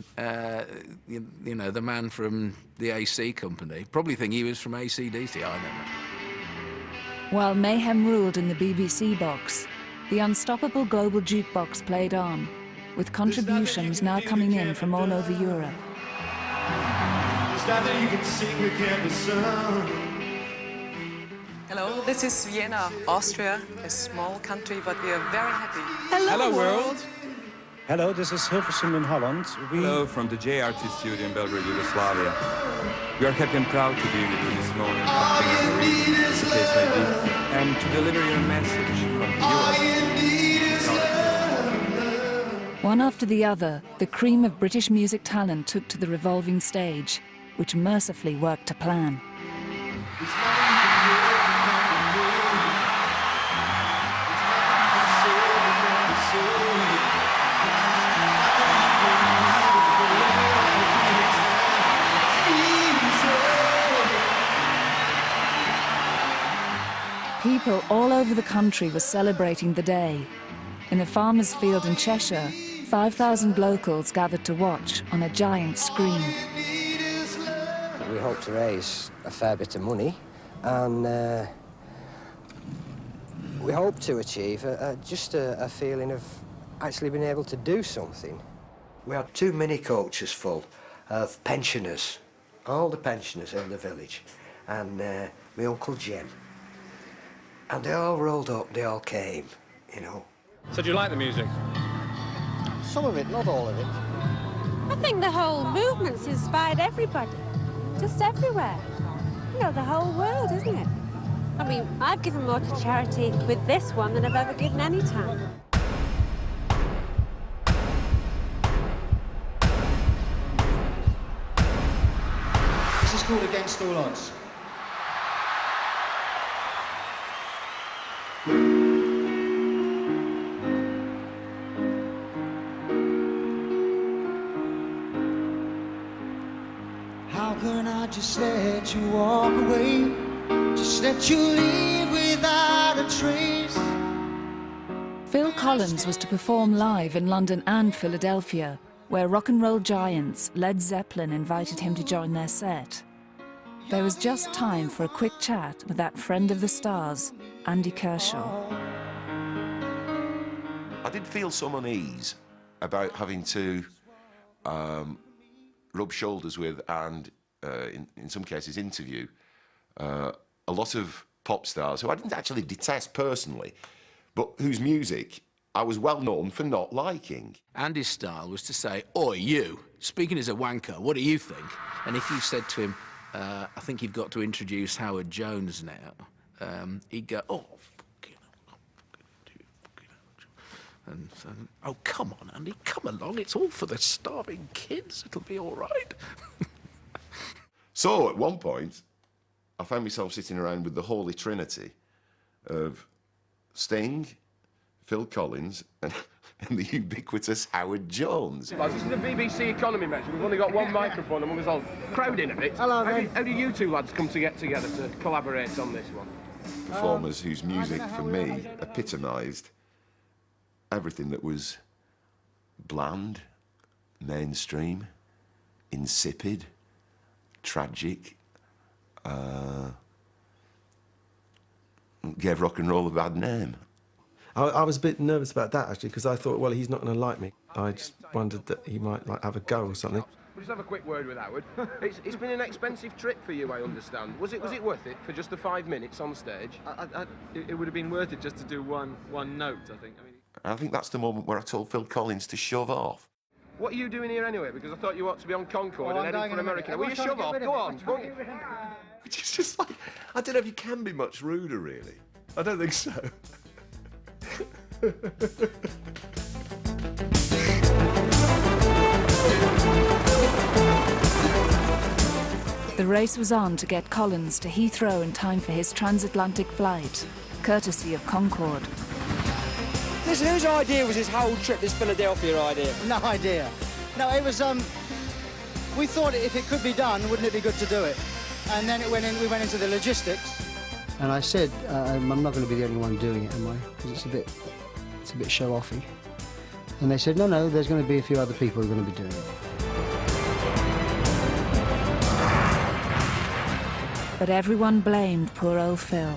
thinking, you know, the man from the AC company. Probably think he was from AC/DC, I don't know. While mayhem ruled in the BBC box, the unstoppable global jukebox played on, with contributions now coming in from all over Europe. Hello, this is Vienna, Austria, a small country, but we are very happy. Hello, world. Hello, this is Hilversum in Holland. Hello from the JRT studio in Belgrade, Yugoslavia. We are happy and proud to be with you this morning, as the case may be, and to deliver your message from Europe. One after the other, the cream of British music talent took to the revolving stage, which mercifully worked to plan. People all over the country were celebrating the day. In a farmer's field in Cheshire, 5,000 locals gathered to watch on a giant screen. We hope to raise a fair bit of money, and we hope to achieve just a feeling of actually being able to do something. We had 2 mini coaches full of pensioners, all the pensioners in the village, and my Uncle Jim. And they all rolled up, they all came, you know. So do you like the music? Some of it, not all of it. I think the whole movement's inspired everybody, just everywhere. You know, the whole world, isn't it? I mean, I've given more to charity with this one than I've ever given any time. This is called Against All Odds. How can I just let you walk away? Just let you leave without a trace. Phil Collins was to perform live in London and Philadelphia, where rock and roll giants Led Zeppelin invited him to join their set. There was just time for a quick chat with that friend of the stars, Andy Kershaw. I did feel some unease about having to rub shoulders with and, in some cases, interview a lot of pop stars who I didn't actually detest personally, but whose music I was well known for not liking. Andy's style was to say, "Oi, you, speaking as a wanker, what do you think?" And if you said to him, "I think you've got to introduce Howard Jones now," he'd go, "Oh, and oh, come on, Andy, come along. It's all for the starving kids. It'll be all right." So, at one point, I found myself sitting around with the holy trinity of Sting, Phil Collins, and the ubiquitous Howard Jones. This is the BBC Economy measure. We've only got one microphone and we're all crowding a bit. Hello, how do you 2 lads come to get together to collaborate on this one? Performers whose music, for me, epitomised everything that was bland, mainstream, insipid, tragic, gave rock and roll a bad name. I was a bit nervous about that, actually, because I thought, well, he's not going to like me. I just wondered that he might have a go or something. We'll just have a quick word with Howard. It's been an expensive trip for you, I understand. Was it worth it for just the 5 minutes on stage? It would have been worth it just to do one note, I think. I think that's the moment where I told Phil Collins to shove off. What are you doing here anyway? Because I thought you ought to be on Concorde and heading for America. Will you shove off? Go on. Which is just like, I don't know if you can be much ruder, really. I don't think so. The race was on to get Collins to Heathrow in time for his transatlantic flight, courtesy of Concorde. Whose idea was this whole trip, this Philadelphia idea? No idea. No, it was, we thought if it could be done, wouldn't it be good to do it? And then we went into the logistics. And I said, I'm not going to be the only one doing it, am I? Because it's a bit show-offy. And they said, no, there's going to be a few other people who are going to be doing it. But everyone blamed poor old Phil.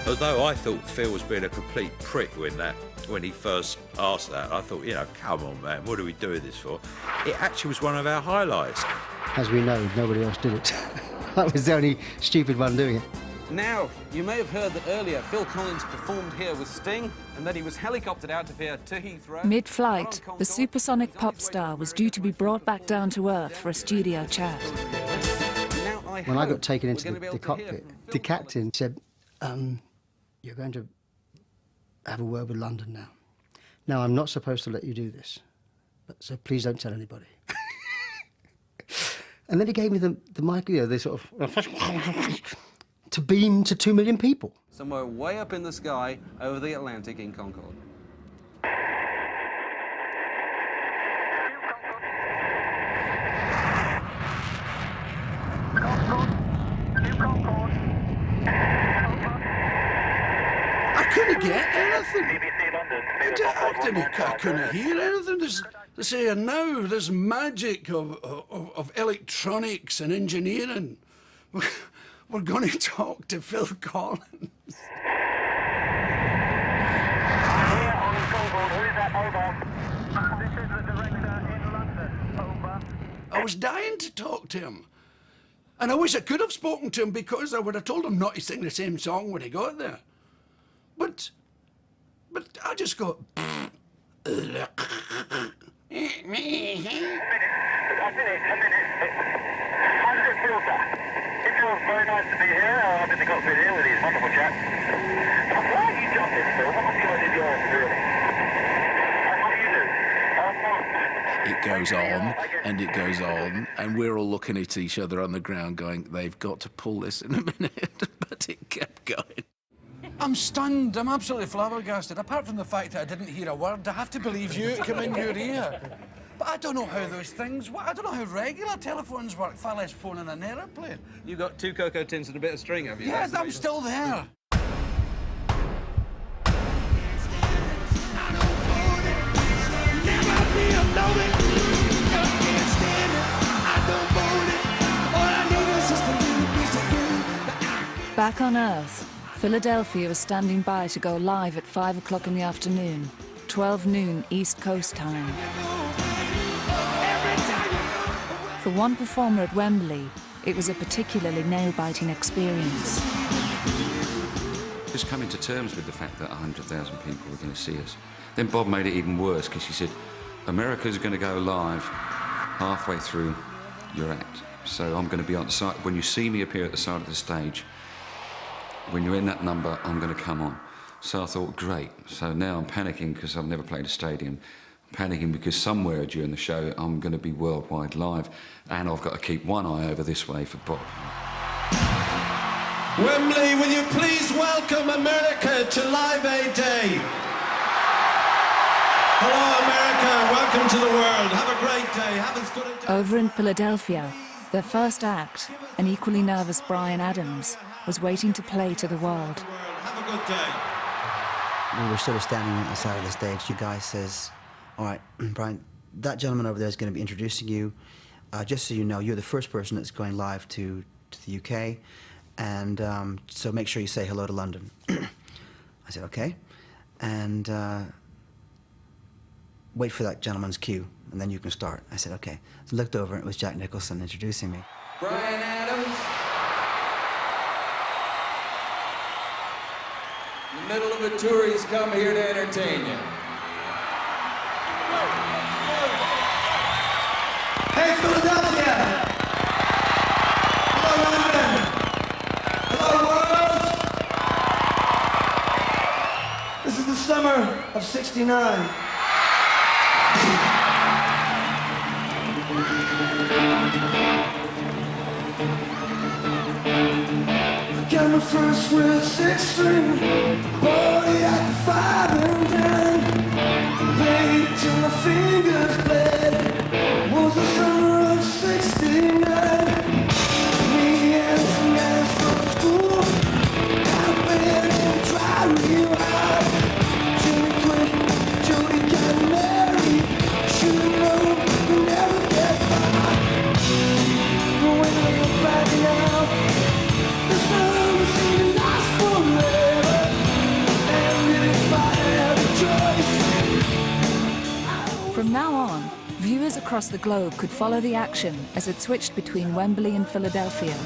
Although I thought Phil was being a complete prick when he first asked that, I thought, come on, man, what are we doing this for? It actually was one of our highlights. As we know, nobody else did it. That was the only stupid one doing it. Now, you may have heard that earlier Phil Collins performed here with Sting and that he was helicoptered out of here to Heathrow. Mid-flight, the supersonic pop star was due to be brought back down to earth for a studio chat. When I got taken into the cockpit, the captain said, you're going to have a word with London now. Now, I'm not supposed to let you do this, so please don't tell anybody. And then he gave me the mic, they sort of... to beam to 2 million people. Somewhere way up in the sky over the Atlantic in Concorde. I couldn't get anything. I couldn't hear anything. They say now there's magic of electronics and engineering. We're going to talk to Phil Collins. I was dying to talk to him. And I wish I could have spoken to him because I would have told him not to sing the same song when he got there. But I just got... A minute. How does it feel, sir? It feels very nice to be here. I'm in the cockpit here with these wonderful chaps. Why have you done this, Phil? What much good is yours, really? What do you do? It goes on, and it goes on, and we're all looking at each other on the ground going, they've got to pull this in a minute, but it kept going. I'm stunned. I'm absolutely flabbergasted. Apart from the fact that I didn't hear a word, I have to believe you. It came in your ear. But I don't know how those things work. I don't know how regular telephones work, far less phone in an aeroplane. You got 2 cocoa tins and a bit of string, have you? Yes, I'm still there. Back on Earth, Philadelphia was standing by to go live at 5 o'clock in the afternoon, 12 noon East Coast time. For one performer at Wembley, it was a particularly nail-biting experience. Just coming to terms with the fact that 100,000 people were going to see us. Then Bob made it even worse because he said, America's going to go live halfway through your act. So I'm going to be on the side. When you see me appear at the side of the stage, when you're in that number, I'm going to come on. So I thought, great. So now I'm panicking because I've never played a stadium. I'm panicking because somewhere during the show, I'm going to be worldwide live. And I've got to keep one eye over this way for Bob. Wembley, will you please welcome America to Live Aid Day? Hello, America. Welcome to the world. Have a great day. Have as good a day. Over in Philadelphia, their first act, an equally nervous Bryan Adams, was waiting to play to the world. Have a good day. We were sort of standing at the side of the stage. You guys says, all right, Bryan, that gentleman over there is going to be introducing you. Just so you know, you're the first person that's going live to the UK. And so make sure you say hello to London. I said, okay. And wait for that gentleman's cue, and then you can start. I said, okay. So I looked over, and it was Jack Nicholson introducing me. Bryan Adams. In the middle of a tour, he's come here to entertain you. Hey, Philadelphia! Hello, London! Hello, world! This is the summer of '69. I got my first real 6-string, body at the 5 and 10. Played till my fingers bled. Was the summer of '69. Me and some guys from school got a band and tried real hard. Jimmy quit, Jody got married. Should've known we'd never get far. But when I look back now, Viewers across the globe could follow the action as it switched between Wembley and Philadelphia.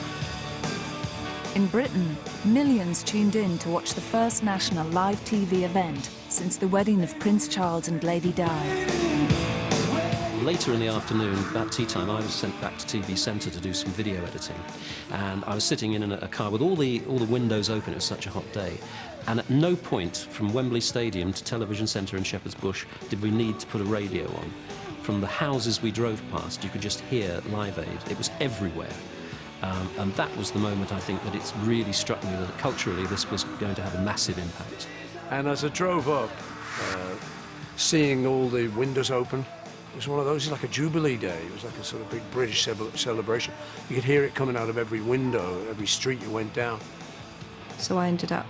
In Britain, millions tuned in to watch the first national live TV event since the wedding of Prince Charles and Lady Di. Later in the afternoon, about tea time, I was sent back to TV Centre to do some video editing. And I was sitting in a car with all the windows open. It was such a hot day. And at no point from Wembley Stadium to Television Centre in Shepherd's Bush did we need to put a radio on. From the houses we drove past, you could just hear Live Aid. It was everywhere. And that was the moment, I think, that it's really struck me that culturally this was going to have a massive impact. And as I drove up, seeing all the windows open, it was one of those, like a Jubilee day. It was like a sort of big British celebration. You could hear it coming out of every window, every street you went down. So I ended up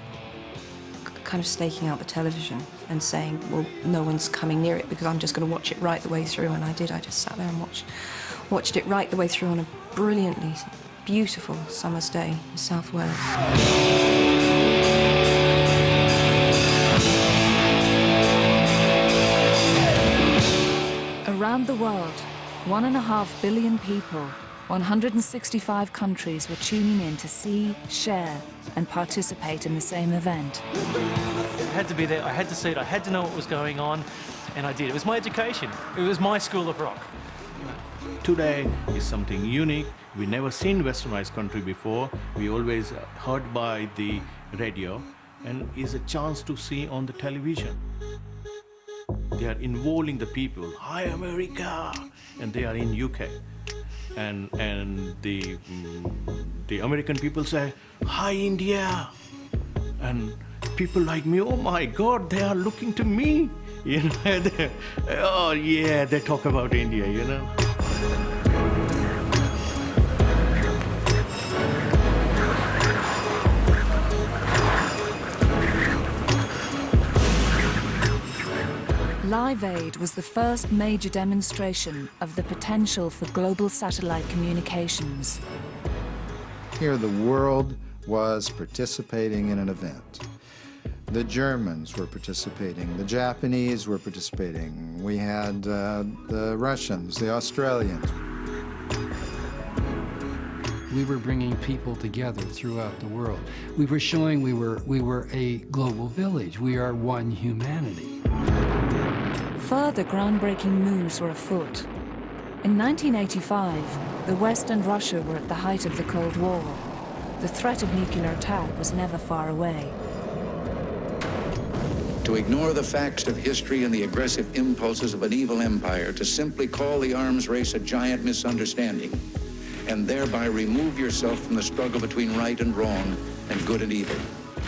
kind of staking out the television and saying, well, no one's coming near it because I'm just going to watch it right the way through. And I did. I just sat there and watched it right the way through on a brilliantly beautiful summer's day in South Wales. Around the world, 1.5 billion people, 165 countries were tuning in to see, share, and participate in the same event. I had to be there, I had to see it, I had to know what was going on, and I did. It was my education. It was my school of rock. Today is something unique. We never seen westernized country before. We always heard by the radio, and is a chance to see on the television. They are involving the people. Hi, America! And they are in UK. And the American people say, hi, India! And people like me, oh my God, they are looking to me. You know, oh yeah, they talk about India, you know. Live Aid was the first major demonstration of the potential for global satellite communications. Here the world was participating in an event. The Germans were participating, the Japanese were participating, we had the Russians, the Australians. We were bringing people together throughout the world. We were showing we were a global village. We are one humanity. Further groundbreaking moves were afoot. In 1985, the West and Russia were at the height of the Cold War. The threat of nuclear attack was never far away. To ignore the facts of history and the aggressive impulses of an evil empire, to simply call the arms race a giant misunderstanding, and thereby remove yourself from the struggle between right and wrong and good and evil.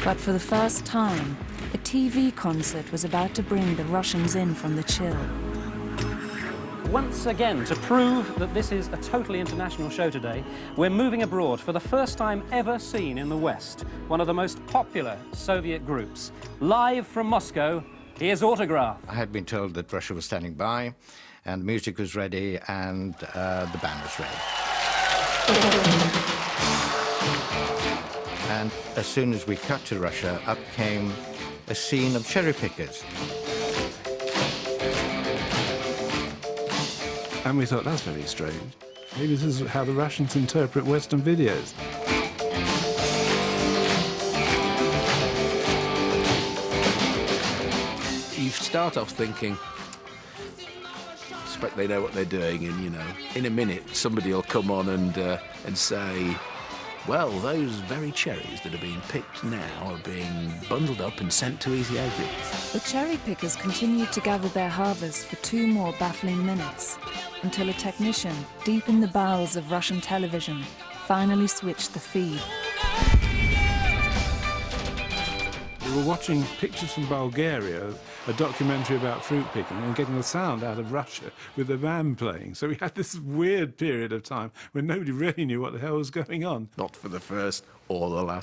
But for the first time, a TV concert was about to bring the Russians in from the chill. Once again, to prove that this is a totally international show today, we're moving abroad for the first time ever seen in the West. One of the most popular Soviet groups. Live from Moscow, here's Autograph. I had been told that Russia was standing by, and music was ready, and the band was ready. And as soon as we cut to Russia, up came a scene of cherry pickers. And we thought, that's very strange. Maybe this is how the Russians interpret Western videos. You start off thinking, I expect they know what they're doing, and, you know, in a minute somebody will come on and say, well, those very cherries that are being picked now are being bundled up and sent to Ethiopia. The cherry pickers continued to gather their harvest for 2 more baffling minutes, until a technician, deep in the bowels of Russian television, finally switched the feed. We were watching pictures from Bulgaria, a documentary about fruit picking, and getting the sound out of Russia with the band playing. So we had this weird period of time when nobody really knew what the hell was going on. Not for the first or the last